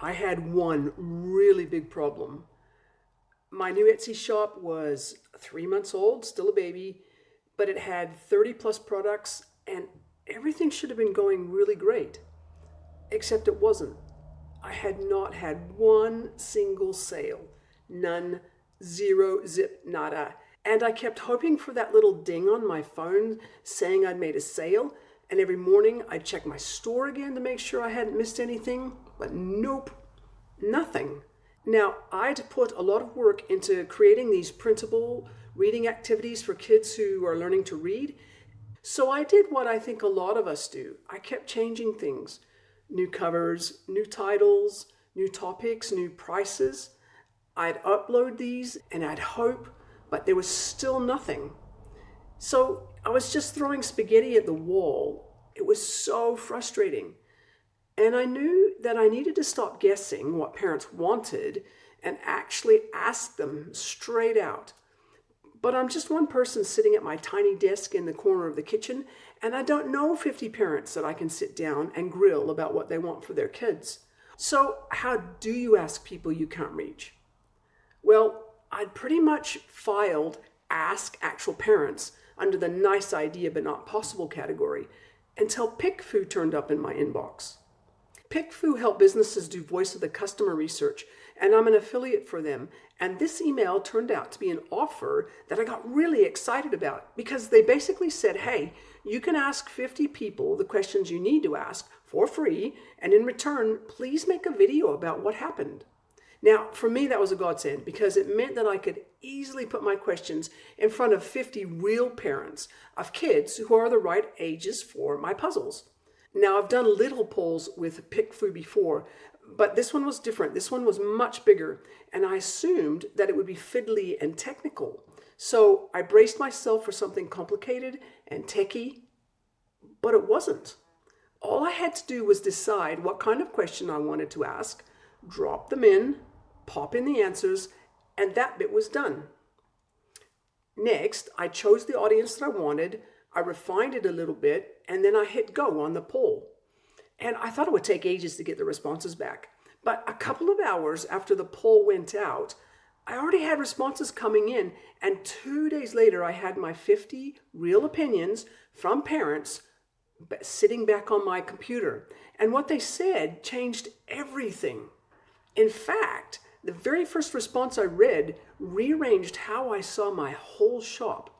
I had one really big problem. My new Etsy shop was 3 months old, still a baby, but it had 30 plus products and everything should have been going really great, except it wasn't. I had not had one single sale. None, zero, zip, nada. And I kept hoping for that little ding on my phone saying I'd made a sale. And every morning I'd check my store again to make sure I hadn't missed anything. But nope, nothing. Now, I'd put a lot of work into creating these printable reading activities for kids who are learning to read. So I did what I think a lot of us do. I kept changing things. New covers, new titles, new topics, new prices. I'd upload these and I'd hope, but there was still nothing. So I was just throwing spaghetti at the wall. It was so frustrating. And I knew that I needed to stop guessing what parents wanted and actually ask them straight out. But I'm just one person sitting at my tiny desk in the corner of the kitchen, and I don't know 50 parents that I can sit down and grill about what they want for their kids. So how do you ask people you can't reach? Well, I'd pretty much filed Ask Actual Parents under the nice idea but not possible category until PickFu turned up in my inbox. PickFu help businesses do voice of the customer research, and I'm an affiliate for them. And this email turned out to be an offer that I got really excited about because they basically said, hey, you can ask 50 people the questions you need to ask for free, and in return, please make a video about what happened. Now, for me, that was a godsend because it meant that I could easily put my questions in front of 50 real parents of kids who are the right ages for my puzzles. Now, I've done little polls with PickFu before, but this one was different. This one was much bigger, and I assumed that it would be fiddly and technical. So I braced myself for something complicated and techy, but it wasn't. All I had to do was decide what kind of question I wanted to ask, drop them in, pop in the answers, and that bit was done. Next, I chose the audience that I wanted, I refined it a little bit, and then I hit go on the poll. And I thought it would take ages to get the responses back. But a couple of hours after the poll went out, I already had responses coming in, and 2 days later I had my 50 real opinions from parents sitting back on my computer. And what they said changed everything. In fact, the very first response I read rearranged how I saw my whole shop.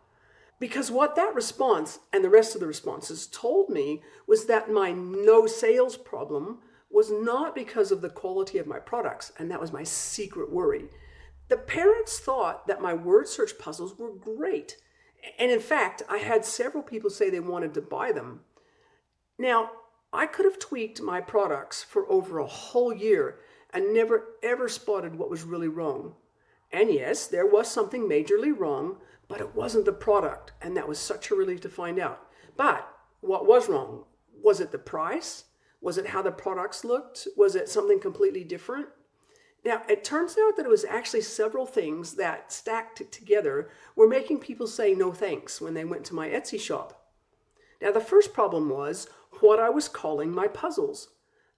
Because what that response and the rest of the responses told me was that my no sales problem was not because of the quality of my products, and that was my secret worry. The parents thought that my word search puzzles were great. And in fact, I had several people say they wanted to buy them. Now, I could have tweaked my products for over a whole year and never ever spotted what was really wrong. And yes, there was something majorly wrong, but it wasn't the product, and that was such a relief to find out. But what was wrong? Was it the price? Was it how the products looked? Was it something completely different? Now, it turns out that it was actually several things that stacked together were making people say no thanks when they went to my Etsy shop. Now, the first problem was what I was calling my puzzles.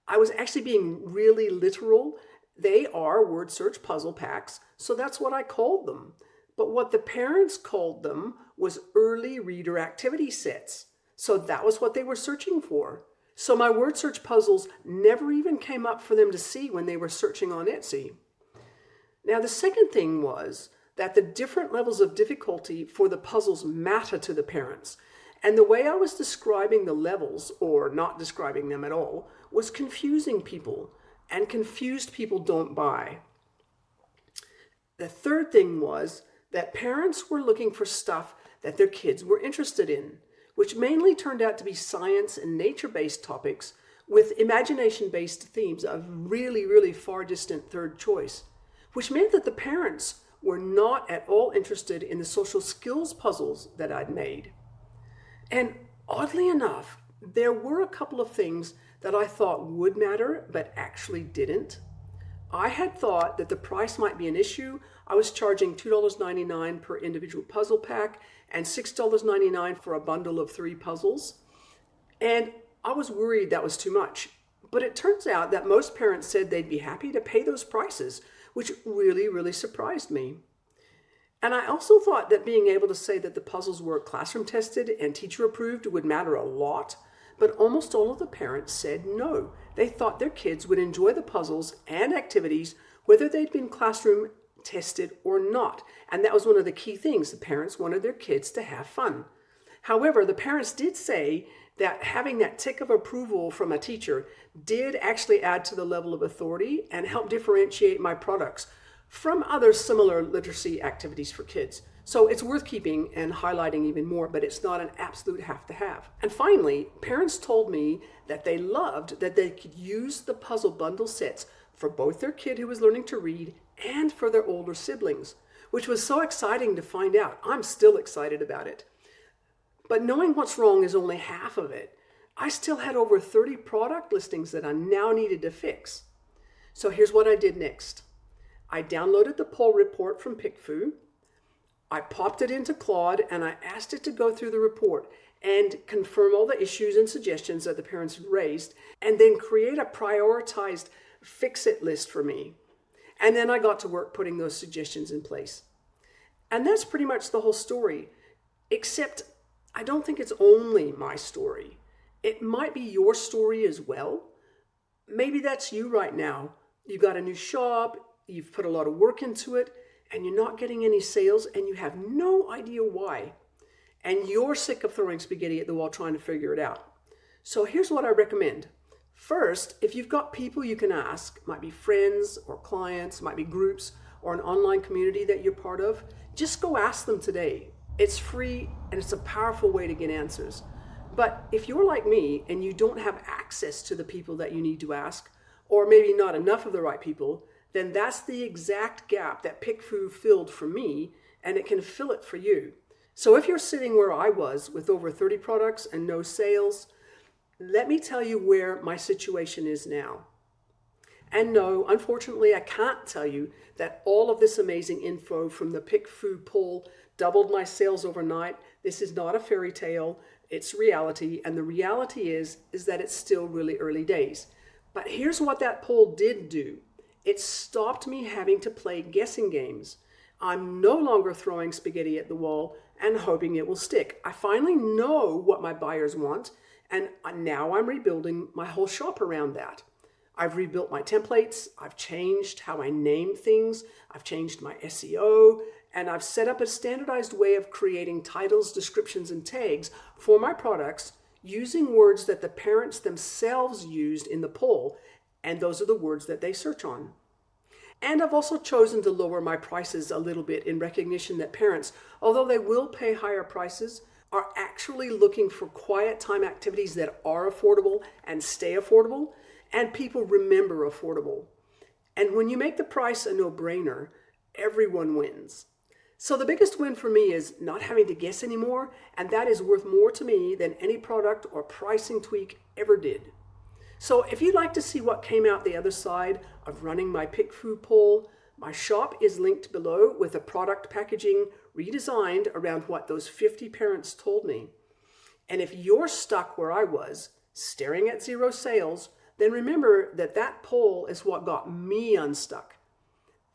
I was actually being really literal. They are word search puzzle packs, so that's what I called them. But what the parents called them was early reader activity sets. So that was what they were searching for. So my word search puzzles never even came up for them to see when they were searching on Etsy. Now, the second thing was that the different levels of difficulty for the puzzles matter to the parents. And the way I was describing the levels, or not describing them at all, was confusing people. And confused people don't buy. The third thing was that parents were looking for stuff that their kids were interested in, which mainly turned out to be science and nature-based topics with imagination-based themes, a really, really far distant third choice, which meant that the parents were not at all interested in the social skills puzzles that I'd made. And oddly enough, there were a couple of things that I thought would matter, but actually didn't. I had thought that the price might be an issue. I was charging $2.99 per individual puzzle pack and $6.99 for a bundle of 3 puzzles. And I was worried that was too much. But it turns out that most parents said they'd be happy to pay those prices, which really, really surprised me. And I also thought that being able to say that the puzzles were classroom tested and teacher approved would matter a lot, but almost all of the parents said no. They thought their kids would enjoy the puzzles and activities whether they'd been classroom tested or not. And that was one of the key things. The parents wanted their kids to have fun. However, the parents did say that having that tick of approval from a teacher did actually add to the level of authority and help differentiate my products from other similar literacy activities for kids. So it's worth keeping and highlighting even more, but it's not an absolute have to have. And finally, parents told me that they loved that they could use the puzzle bundle sets for both their kid who was learning to read and for their older siblings, which was so exciting to find out. I'm still excited about it. But knowing what's wrong is only half of it. I still had over 30 product listings that I now needed to fix. So here's what I did next. I downloaded the poll report from PickFu. I popped it into Claude and I asked it to go through the report and confirm all the issues and suggestions that the parents had raised, and then create a prioritized fix-it list for me. And then I got to work putting those suggestions in place. And that's pretty much the whole story, except I don't think it's only my story. It might be your story as well. Maybe that's you right now. You got a new shop, you've put a lot of work into it, and you're not getting any sales, and you have no idea why. And you're sick of throwing spaghetti at the wall trying to figure it out. So here's what I recommend. First, if you've got people you can ask, might be friends or clients, might be groups or an online community that you're part of, just go ask them today. It's free and it's a powerful way to get answers. But if you're like me and you don't have access to the people that you need to ask, or maybe not enough of the right people, then that's the exact gap that PickFu filled for me, and it can fill it for you. So if you're sitting where I was with over 30 products and no sales, let me tell you where my situation is now. And no, unfortunately, I can't tell you that all of this amazing info from the PickFu poll doubled my sales overnight. This is not a fairy tale, it's reality. And the reality is that it's still really early days. But here's what that poll did do. It stopped me having to play guessing games. I'm no longer throwing spaghetti at the wall and hoping it will stick. I finally know what my buyers want, and now I'm rebuilding my whole shop around that. I've rebuilt my templates, I've changed how I name things, I've changed my SEO, and I've set up a standardized way of creating titles, descriptions, and tags for my products using words that the parents themselves used in the poll, and those are the words that they search on. And I've also chosen to lower my prices a little bit in recognition that parents, although they will pay higher prices, are actually looking for quiet time activities that are affordable and stay affordable, and people remember affordable. And when you make the price a no-brainer, everyone wins. So the biggest win for me is not having to guess anymore, and that is worth more to me than any product or pricing tweak ever did. So if you'd like to see what came out the other side of running my PickFu poll, my shop is linked below with a product packaging redesigned around what those 50 parents told me. And if you're stuck where I was, staring at zero sales, then remember that that poll is what got me unstuck.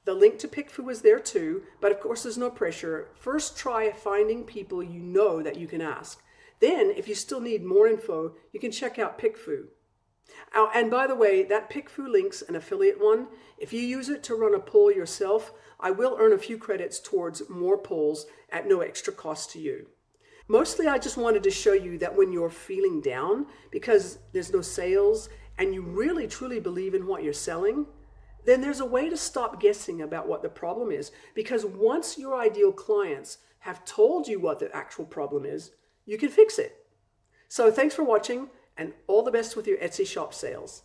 The link to PickFu is there too, but of course there's no pressure. First try finding people you know that you can ask. Then, if you still need more info, you can check out PickFu. Oh, and by the way, that PickFu link's an affiliate one. If you use it to run a poll yourself, I will earn a few credits towards more polls at no extra cost to you. Mostly I just wanted to show you that when you're feeling down because there's no sales and you really truly believe in what you're selling, then there's a way to stop guessing about what the problem is, because once your ideal clients have told you what the actual problem is, you can fix it. So thanks for watching, and all the best with your Etsy shop sales.